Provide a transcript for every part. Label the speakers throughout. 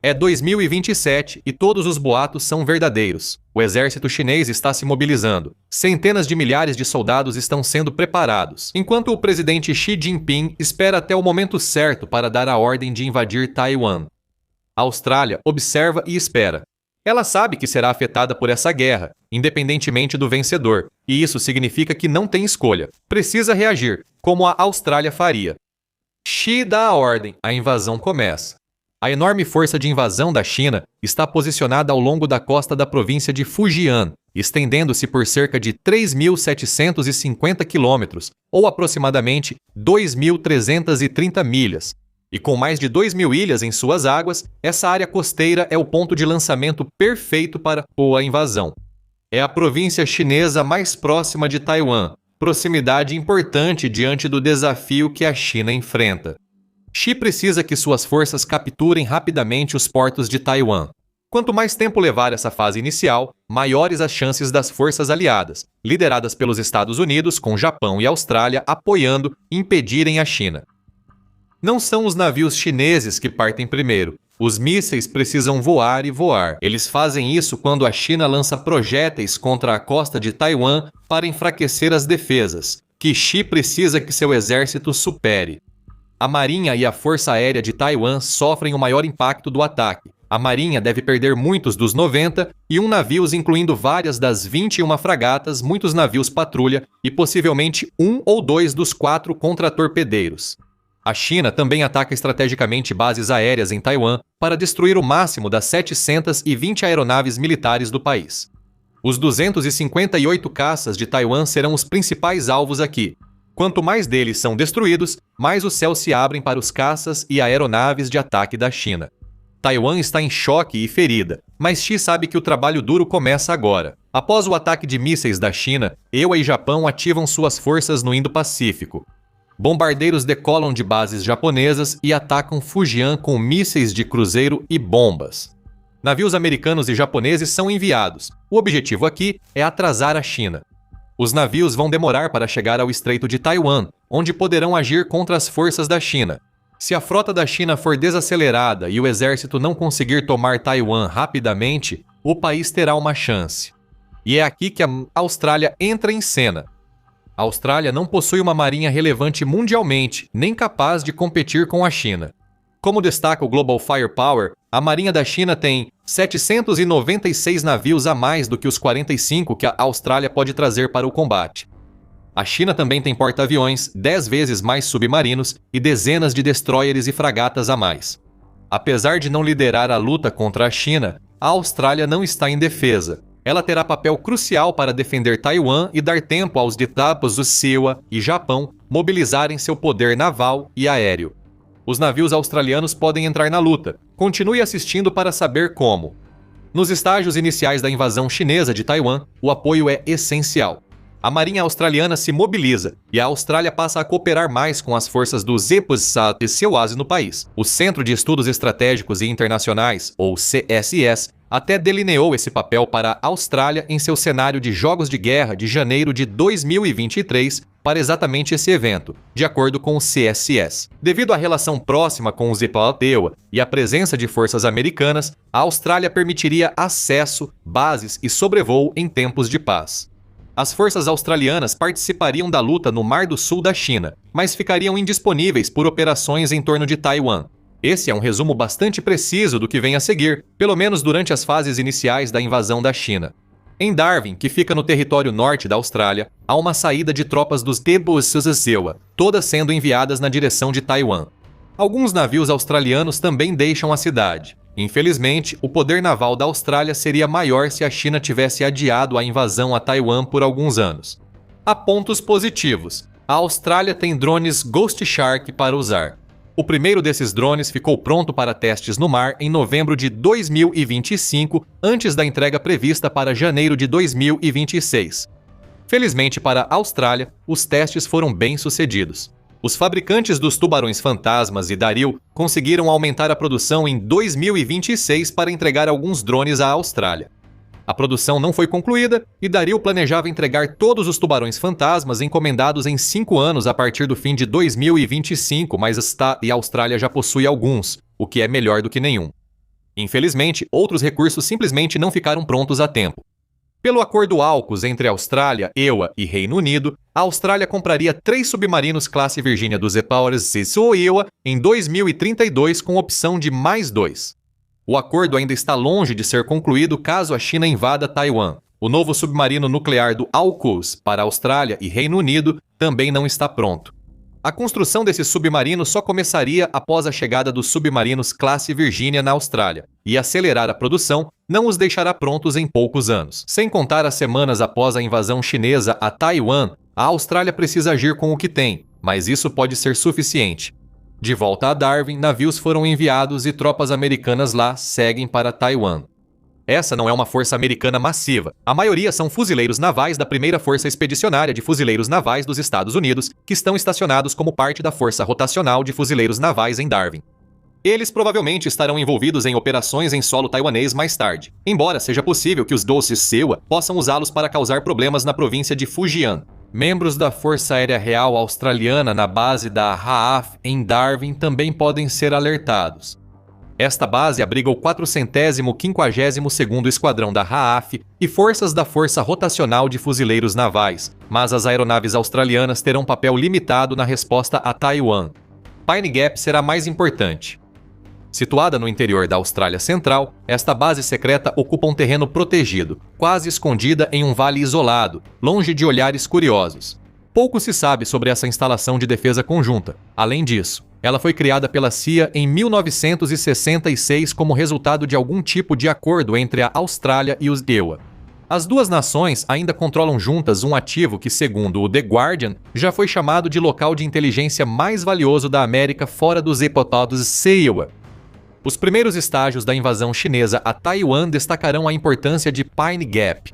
Speaker 1: É 2027 e todos os boatos são verdadeiros. O exército chinês está se mobilizando. Centenas de milhares de soldados estão sendo preparados, enquanto o presidente Xi Jinping espera até o momento certo para dar a ordem de invadir Taiwan. A Austrália observa e espera. Ela sabe que será afetada por essa guerra, independentemente do vencedor, e isso significa que não tem escolha. Precisa reagir, como a Austrália faria. Xi dá a ordem, a invasão começa. A enorme força de invasão da China está posicionada ao longo da costa da província de Fujian, estendendo-se por cerca de 3.750 quilômetros, ou aproximadamente 2.330 milhas. E com mais de 2.000 ilhas em suas águas, essa área costeira é o ponto de lançamento perfeito para a invasão. É a província chinesa mais próxima de Taiwan, proximidade importante diante do desafio que a China enfrenta. Xi precisa que suas forças capturem rapidamente os portos de Taiwan. Quanto mais tempo levar essa fase inicial, maiores as chances das forças aliadas, lideradas pelos Estados Unidos, com Japão e Austrália apoiando, impedirem a China. Não são os navios chineses que partem primeiro. Os mísseis precisam voar e voar. Eles fazem isso quando a China lança projéteis contra a costa de Taiwan para enfraquecer as defesas, que Xi precisa que seu exército supere. A Marinha e a Força Aérea de Taiwan sofrem o maior impacto do ataque. A Marinha deve perder muitos dos 90 navios, incluindo várias das 21 fragatas, muitos navios patrulha e possivelmente 1 ou 2 dos 4 contratorpedeiros. A China também ataca estrategicamente bases aéreas em Taiwan para destruir o máximo das 720 aeronaves militares do país. Os 258 caças de Taiwan serão os principais alvos aqui. Quanto mais deles são destruídos, mais os céus se abrem para os caças e aeronaves de ataque da China. Taiwan está em choque e ferida, mas Xi sabe que o trabalho duro começa agora. Após o ataque de mísseis da China, EUA e Japão ativam suas forças no Indo-Pacífico. Bombardeiros decolam de bases japonesas e atacam Fujian com mísseis de cruzeiro e bombas. Navios americanos e japoneses são enviados. O objetivo aqui é atrasar a China. Os navios vão demorar para chegar ao Estreito de Taiwan, onde poderão agir contra as forças da China. Se a frota da China for desacelerada e o exército não conseguir tomar Taiwan rapidamente, o país terá uma chance. E é aqui que a Austrália entra em cena. A Austrália não possui uma marinha relevante mundialmente, nem capaz de competir com a China. Como destaca o Global Firepower, a marinha da China tem 796 navios a mais do que os 45 que a Austrália pode trazer para o combate. A China também tem porta-aviões, 10 vezes mais submarinos e dezenas de destroyers e fragatas a mais. Apesar de não liderar a luta contra a China, a Austrália não está indefesa. Ela terá papel crucial para defender Taiwan e dar tempo aos Estados do SEWA e Japão mobilizarem seu poder naval e aéreo. Os navios australianos podem entrar na luta. Continue assistindo para saber como. Nos estágios iniciais da invasão chinesa de Taiwan, o apoio é essencial. A Marinha Australiana se mobiliza e a Austrália passa a cooperar mais com as forças do ZPSAT no país. O Centro de Estudos Estratégicos e Internacionais, ou CSIS, até delineou esse papel para a Austrália em seu cenário de Jogos de Guerra de janeiro de 2023 para exatamente esse evento, de acordo com o CSIS. Devido à relação próxima com o ZPATEWA e à presença de forças americanas, a Austrália permitiria acesso, bases e sobrevoo em tempos de paz. As forças australianas participariam da luta no Mar do Sul da China, mas ficariam indisponíveis por operações em torno de Taiwan. Esse é um resumo bastante preciso do que vem a seguir, pelo menos durante as fases iniciais da invasão da China. Em Darwin, que fica no território norte da Austrália, há uma saída de tropas dos ZPSAT, todas sendo enviadas na direção de Taiwan. Alguns navios australianos também deixam a cidade. Infelizmente, o poder naval da Austrália seria maior se a China tivesse adiado a invasão a Taiwan por alguns anos. Há pontos positivos. A Austrália tem drones Ghost Shark para usar. O primeiro desses drones ficou pronto para testes no mar em novembro de 2025, antes da entrega prevista para janeiro de 2026. Felizmente para a Austrália, os testes foram bem-sucedidos. Os fabricantes dos tubarões fantasmas e Daril conseguiram aumentar a produção em 2026 para entregar alguns drones à Austrália. A produção não foi concluída e Daril planejava entregar todos os tubarões fantasmas encomendados em 5 anos a partir do fim de 2025, mas a Austrália já possui alguns, o que é melhor do que nenhum. Infelizmente, outros recursos simplesmente não ficaram prontos a tempo. Pelo acordo AUKUS entre Austrália, EUA e Reino Unido, a Austrália compraria 3 submarinos classe Virginia dos E-Powers CISO EUA em 2032 com opção de mais 2. O acordo ainda está longe de ser concluído caso a China invada Taiwan. O novo submarino nuclear do AUKUS para Austrália e Reino Unido também não está pronto. A construção desse submarino só começaria após a chegada dos submarinos classe Virginia na Austrália, e acelerar a produção não os deixará prontos em poucos anos. Sem contar as semanas após a invasão chinesa a Taiwan, a Austrália precisa agir com o que tem, mas isso pode ser suficiente. De volta a Darwin, navios foram enviados e tropas americanas lá seguem para Taiwan. Essa não é uma força americana massiva. A maioria são fuzileiros navais da primeira Força Expedicionária de Fuzileiros Navais dos Estados Unidos, que estão estacionados como parte da Força Rotacional de Fuzileiros Navais em Darwin. Eles provavelmente estarão envolvidos em operações em solo taiwanês mais tarde, embora seja possível que os doces Sewa possam usá-los para causar problemas na província de Fujian. Membros da Força Aérea Real Australiana na base da RAAF em Darwin também podem ser alertados. Esta base abriga o 452º Esquadrão da RAAF e forças da Força Rotacional de Fuzileiros Navais, mas as aeronaves australianas terão papel limitado na resposta a Taiwan. Pine Gap será mais importante. Situada no interior da Austrália Central, esta base secreta ocupa um terreno protegido, quase escondida em um vale isolado, longe de olhares curiosos. Pouco se sabe sobre essa instalação de defesa conjunta. Além disso, ela foi criada pela CIA em 1966 como resultado de algum tipo de acordo entre a Austrália e os EUA. As duas nações ainda controlam juntas um ativo que, segundo o The Guardian, já foi chamado de local de inteligência mais valioso da América fora dos EPOTODs CEUA. Os primeiros estágios da invasão chinesa a Taiwan destacarão a importância de Pine Gap.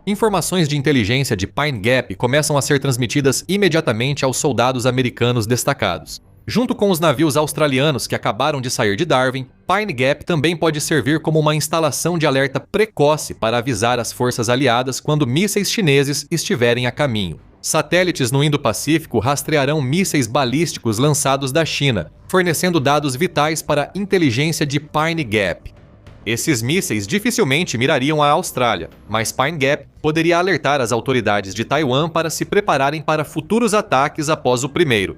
Speaker 1: Informações de inteligência de Pine Gap começam a ser transmitidas imediatamente aos soldados americanos destacados. Junto com os navios australianos que acabaram de sair de Darwin, Pine Gap também pode servir como uma instalação de alerta precoce para avisar as forças aliadas quando mísseis chineses estiverem a caminho. Satélites no Indo-Pacífico rastrearão mísseis balísticos lançados da China, fornecendo dados vitais para a inteligência de Pine Gap. Esses mísseis dificilmente mirariam a Austrália, mas Pine Gap poderia alertar as autoridades de Taiwan para se prepararem para futuros ataques após o primeiro.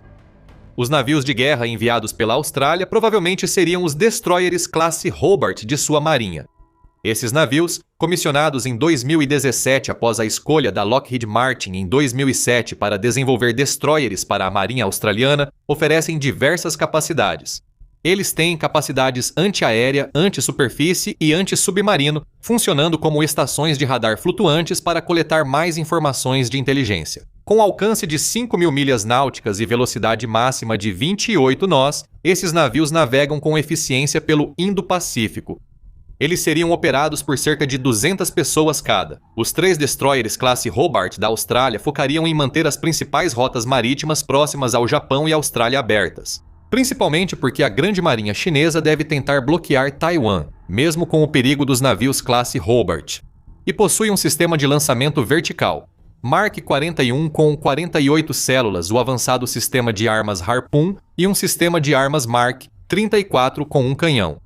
Speaker 1: Os navios de guerra enviados pela Austrália provavelmente seriam os destroyers classe Hobart de sua marinha. Esses navios, comissionados em 2017 após a escolha da Lockheed Martin em 2007 para desenvolver destroyers para a marinha australiana, oferecem diversas capacidades. Eles têm capacidades antiaérea, anti-superfície e anti-submarino, funcionando como estações de radar flutuantes para coletar mais informações de inteligência. Com alcance de 5.000 milhas náuticas e velocidade máxima de 28 nós, esses navios navegam com eficiência pelo Indo-Pacífico. Eles seriam operados por cerca de 200 pessoas cada. Os 3 destroyers classe Hobart da Austrália focariam em manter as principais rotas marítimas próximas ao Japão e Austrália abertas. Principalmente porque a Grande Marinha Chinesa deve tentar bloquear Taiwan, mesmo com o perigo dos navios classe Hobart. E possui um sistema de lançamento vertical. Mark 41 com 48 células, o avançado sistema de armas Harpoon e um sistema de armas Mark 34 com um canhão.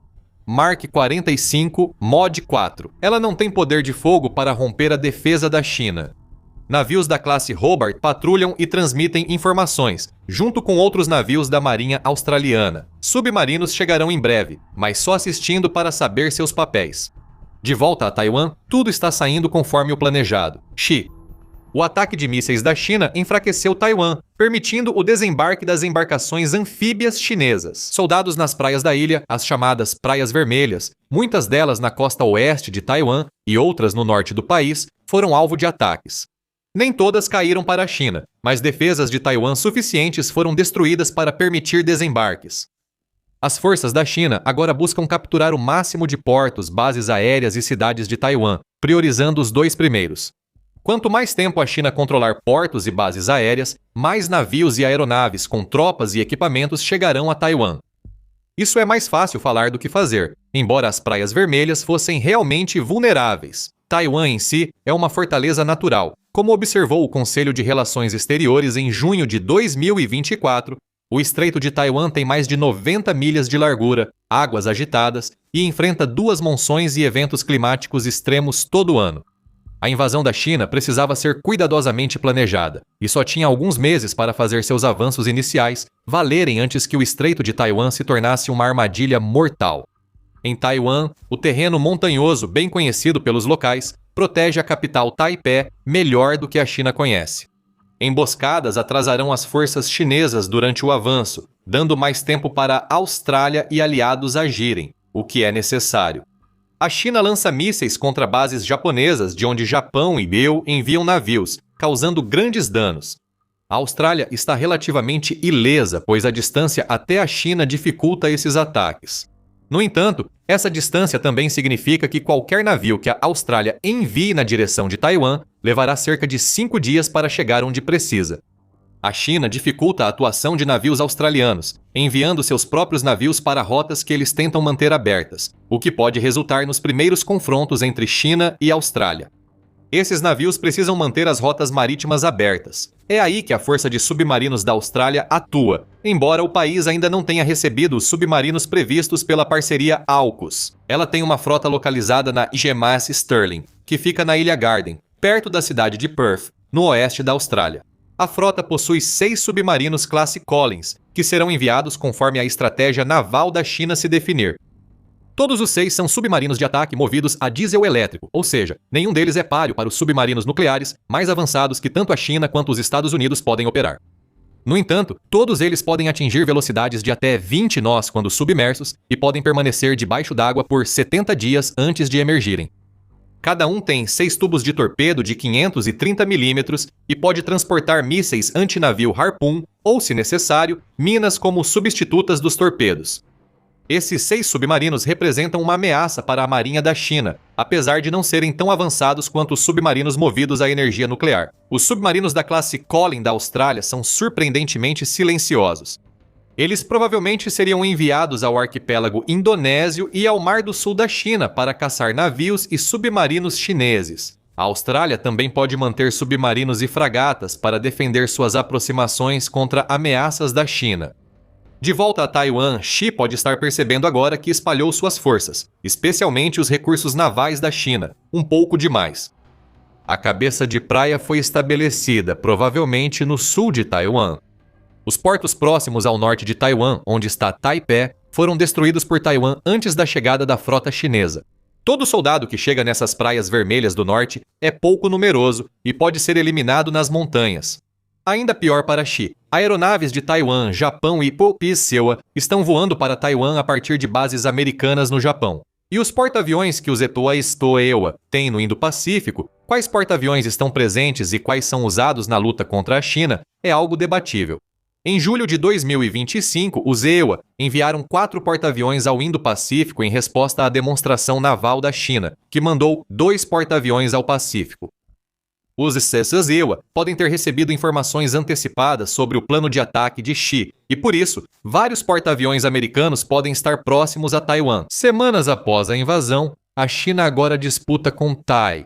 Speaker 1: Mark 45 Mod 4. Ela não tem poder de fogo para romper a defesa da China. Navios da classe Hobart patrulham e transmitem informações, junto com outros navios da Marinha Australiana. Submarinos chegarão em breve, mas só assistindo para saber seus papéis. De volta a Taiwan, tudo está saindo conforme o planejado. Xi. O ataque de mísseis da China enfraqueceu Taiwan, permitindo o desembarque das embarcações anfíbias chinesas. Soldados nas praias da ilha, as chamadas Praias Vermelhas, muitas delas na costa oeste de Taiwan e outras no norte do país, foram alvo de ataques. Nem todas caíram para a China, mas defesas de Taiwan suficientes foram destruídas para permitir desembarques. As forças da China agora buscam capturar o máximo de portos, bases aéreas e cidades de Taiwan, priorizando os 2 primeiros. Quanto mais tempo a China controlar portos e bases aéreas, mais navios e aeronaves com tropas e equipamentos chegarão a Taiwan. Isso é mais fácil falar do que fazer, embora as Praias Vermelhas fossem realmente vulneráveis. Taiwan em si é uma fortaleza natural, como observou o Conselho de Relações Exteriores em junho de 2024, O Estreito de Taiwan tem mais de 90 milhas de largura, águas agitadas e enfrenta 2 monções e eventos climáticos extremos todo ano. A invasão da China precisava ser cuidadosamente planejada e só tinha alguns meses para fazer seus avanços iniciais valerem antes que o Estreito de Taiwan se tornasse uma armadilha mortal. Em Taiwan, o terreno montanhoso, bem conhecido pelos locais, protege a capital Taipei melhor do que a China conhece. Emboscadas atrasarão as forças chinesas durante o avanço, dando mais tempo para a Austrália e aliados agirem, o que é necessário. A China lança mísseis contra bases japonesas, de onde Japão e EU enviam navios, causando grandes danos. A Austrália está relativamente ilesa, pois a distância até a China dificulta esses ataques. No entanto, essa distância também significa que qualquer navio que a Austrália envie na direção de Taiwan levará cerca de 5 dias para chegar onde precisa. A China dificulta a atuação de navios australianos, enviando seus próprios navios para rotas que eles tentam manter abertas, o que pode resultar nos primeiros confrontos entre China e Austrália. Esses navios precisam manter as rotas marítimas abertas. É aí que a Força de Submarinos da Austrália atua, embora o país ainda não tenha recebido os submarinos previstos pela parceria AUKUS. Ela tem uma frota localizada na HMAS Stirling, que fica na Ilha Garden, perto da cidade de Perth, no oeste da Austrália. A frota possui 6 submarinos classe Collins, que serão enviados conforme a estratégia naval da China se definir. Todos os 6 são submarinos de ataque movidos a diesel elétrico, ou seja, nenhum deles é páreo para os submarinos nucleares mais avançados que tanto a China quanto os Estados Unidos podem operar. No entanto, todos eles podem atingir velocidades de até 20 nós quando submersos e podem permanecer debaixo d'água por 70 dias antes de emergirem. Cada um tem 6 tubos de torpedo de 530 mm e pode transportar mísseis antinavio Harpoon ou, se necessário, minas como substitutas dos torpedos. Esses 6 submarinos representam uma ameaça para a marinha da China, apesar de não serem tão avançados quanto os submarinos movidos à energia nuclear. Os submarinos da classe Collins da Austrália são surpreendentemente silenciosos. Eles provavelmente seriam enviados ao arquipélago indonésio e ao Mar do Sul da China para caçar navios e submarinos chineses. A Austrália também pode manter submarinos e fragatas para defender suas aproximações contra ameaças da China. De volta a Taiwan, Xi pode estar percebendo agora que espalhou suas forças, especialmente os recursos navais da China, um pouco demais. A cabeça de praia foi estabelecida, provavelmente no sul de Taiwan. Os portos próximos ao norte de Taiwan, onde está Taipei, foram destruídos por Taiwan antes da chegada da frota chinesa. Todo soldado que chega nessas praias vermelhas do norte é pouco numeroso e pode ser eliminado nas montanhas. Ainda pior para Xi, aeronaves de Taiwan, Japão e Pop-Sewa estão voando para Taiwan a partir de bases americanas no Japão. E os porta-aviões que os Etoa-Stoewa têm no Indo-Pacífico, quais porta-aviões estão presentes e quais são usados na luta contra a China, é algo debatível. Em julho de 2025, os EWA enviaram 4 porta-aviões ao Indo-Pacífico em resposta à demonstração naval da China, que mandou 2 porta-aviões ao Pacífico. Os EWA podem ter recebido informações antecipadas sobre o plano de ataque de Xi, e por isso, vários porta-aviões americanos podem estar próximos a Taiwan. Semanas após a invasão, a China agora disputa com Tai.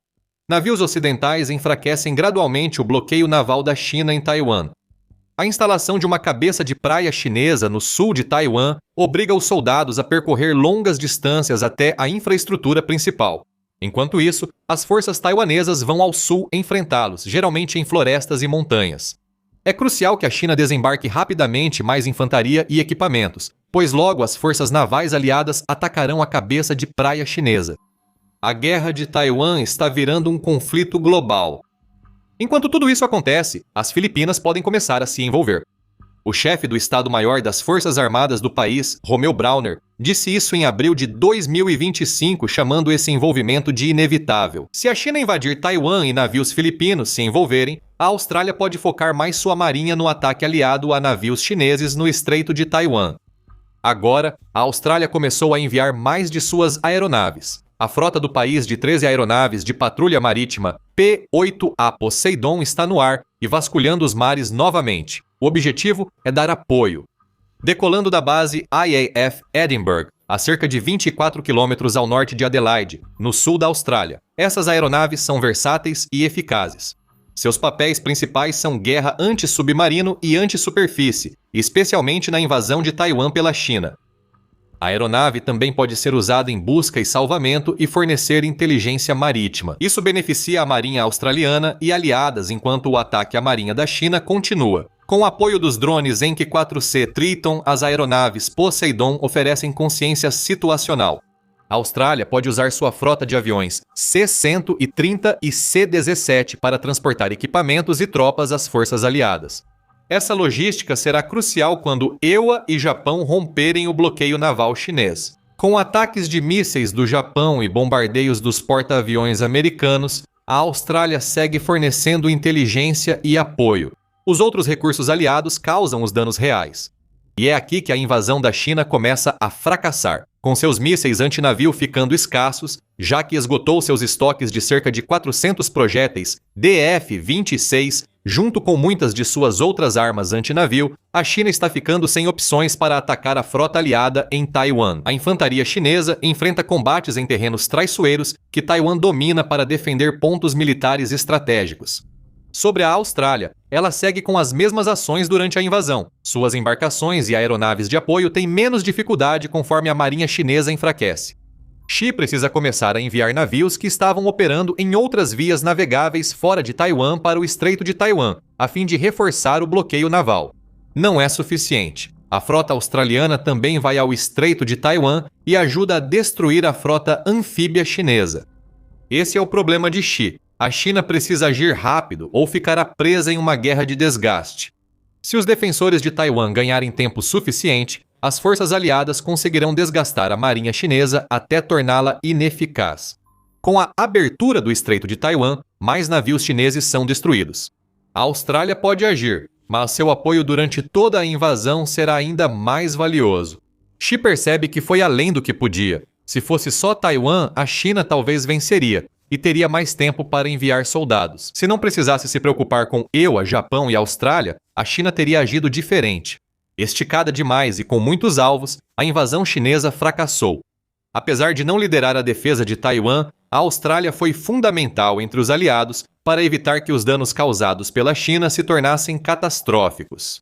Speaker 1: Navios ocidentais enfraquecem gradualmente o bloqueio naval da China em Taiwan. A instalação de uma cabeça de praia chinesa no sul de Taiwan obriga os soldados a percorrer longas distâncias até a infraestrutura principal. Enquanto isso, as forças taiwanesas vão ao sul enfrentá-los, geralmente em florestas e montanhas. É crucial que a China desembarque rapidamente mais infantaria e equipamentos, pois logo as forças navais aliadas atacarão a cabeça de praia chinesa. A guerra de Taiwan está virando um conflito global. Enquanto tudo isso acontece, as Filipinas podem começar a se envolver. O chefe do Estado-Maior das Forças Armadas do país, Romeu Browner, disse isso em abril de 2025, chamando esse envolvimento de inevitável. Se a China invadir Taiwan e navios filipinos se envolverem, a Austrália pode focar mais sua marinha no ataque aliado a navios chineses no Estreito de Taiwan. Agora, a Austrália começou a enviar mais de suas aeronaves. A frota do país de 13 aeronaves de patrulha marítima P-8A Poseidon está no ar e vasculhando os mares novamente. O objetivo é dar apoio. Decolando da base IAF Edinburgh, a cerca de 24 quilômetros ao norte de Adelaide, no sul da Austrália. Essas aeronaves são versáteis e eficazes. Seus papéis principais são guerra anti-submarino e anti-superfície, especialmente na invasão de Taiwan pela China. A aeronave também pode ser usada em busca e salvamento e fornecer inteligência marítima. Isso beneficia a Marinha Australiana e aliadas enquanto o ataque à Marinha da China continua. Com o apoio dos drones Enki 4C Triton, as aeronaves Poseidon oferecem consciência situacional. A Austrália pode usar sua frota de aviões C-130 e C-17 para transportar equipamentos e tropas às forças aliadas. Essa logística será crucial quando EUA e Japão romperem o bloqueio naval chinês. Com ataques de mísseis do Japão e bombardeios dos porta-aviões americanos, a Austrália segue fornecendo inteligência e apoio. Os outros recursos aliados causam os danos reais. E é aqui que a invasão da China começa a fracassar, com seus mísseis antinavio ficando escassos, já que esgotou seus estoques de cerca de 400 projéteis DF-26, junto com muitas de suas outras armas antinavio, a China está ficando sem opções para atacar a frota aliada em Taiwan. A infantaria chinesa enfrenta combates em terrenos traiçoeiros que Taiwan domina para defender pontos militares estratégicos. Sobre a Austrália, ela segue com as mesmas ações durante a invasão. Suas embarcações e aeronaves de apoio têm menos dificuldade conforme a marinha chinesa enfraquece. Xi precisa começar a enviar navios que estavam operando em outras vias navegáveis fora de Taiwan para o Estreito de Taiwan, a fim de reforçar o bloqueio naval. Não é suficiente. A frota australiana também vai ao Estreito de Taiwan e ajuda a destruir a frota anfíbia chinesa. Esse é o problema de Xi. A China precisa agir rápido ou ficará presa em uma guerra de desgaste. Se os defensores de Taiwan ganharem tempo suficiente, as forças aliadas conseguirão desgastar a marinha chinesa até torná-la ineficaz. Com a abertura do Estreito de Taiwan, mais navios chineses são destruídos. A Austrália pode agir, mas seu apoio durante toda a invasão será ainda mais valioso. Xi percebe que foi além do que podia. Se fosse só Taiwan, a China talvez venceria e teria mais tempo para enviar soldados. Se não precisasse se preocupar com EUA, Japão e Austrália, a China teria agido diferente. Esticada demais e com muitos alvos, a invasão chinesa fracassou. Apesar de não liderar a defesa de Taiwan, a Austrália foi fundamental entre os aliados para evitar que os danos causados pela China se tornassem catastróficos.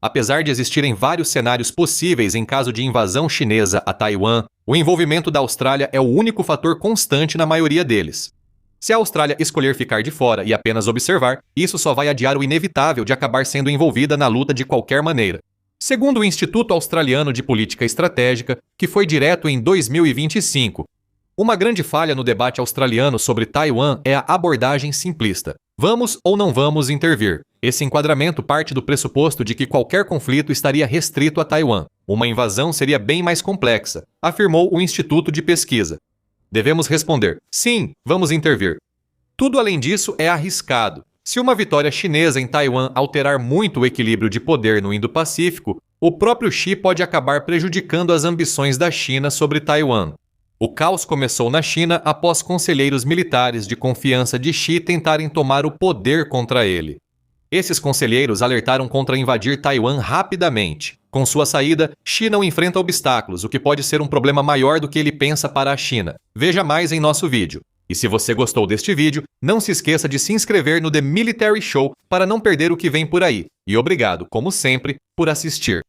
Speaker 1: Apesar de existirem vários cenários possíveis em caso de invasão chinesa a Taiwan, o envolvimento da Austrália é o único fator constante na maioria deles. Se a Austrália escolher ficar de fora e apenas observar, isso só vai adiar o inevitável de acabar sendo envolvida na luta de qualquer maneira. Segundo o Instituto Australiano de Política Estratégica, que foi direto em 2025, uma grande falha no debate australiano sobre Taiwan é a abordagem simplista. Vamos ou não vamos intervir? Esse enquadramento parte do pressuposto de que qualquer conflito estaria restrito a Taiwan. Uma invasão seria bem mais complexa, afirmou o Instituto de Pesquisa. Devemos responder: sim, vamos intervir. Tudo além disso é arriscado. Se uma vitória chinesa em Taiwan alterar muito o equilíbrio de poder no Indo-Pacífico, o próprio Xi pode acabar prejudicando as ambições da China sobre Taiwan. O caos começou na China após conselheiros militares de confiança de Xi tentarem tomar o poder contra ele. Esses conselheiros alertaram contra invadir Taiwan rapidamente. Com sua saída, Xi não enfrenta obstáculos, o que pode ser um problema maior do que ele pensa para a China. Veja mais em nosso vídeo. E se você gostou deste vídeo, não se esqueça de se inscrever no The Military Show para não perder o que vem por aí. E obrigado, como sempre, por assistir.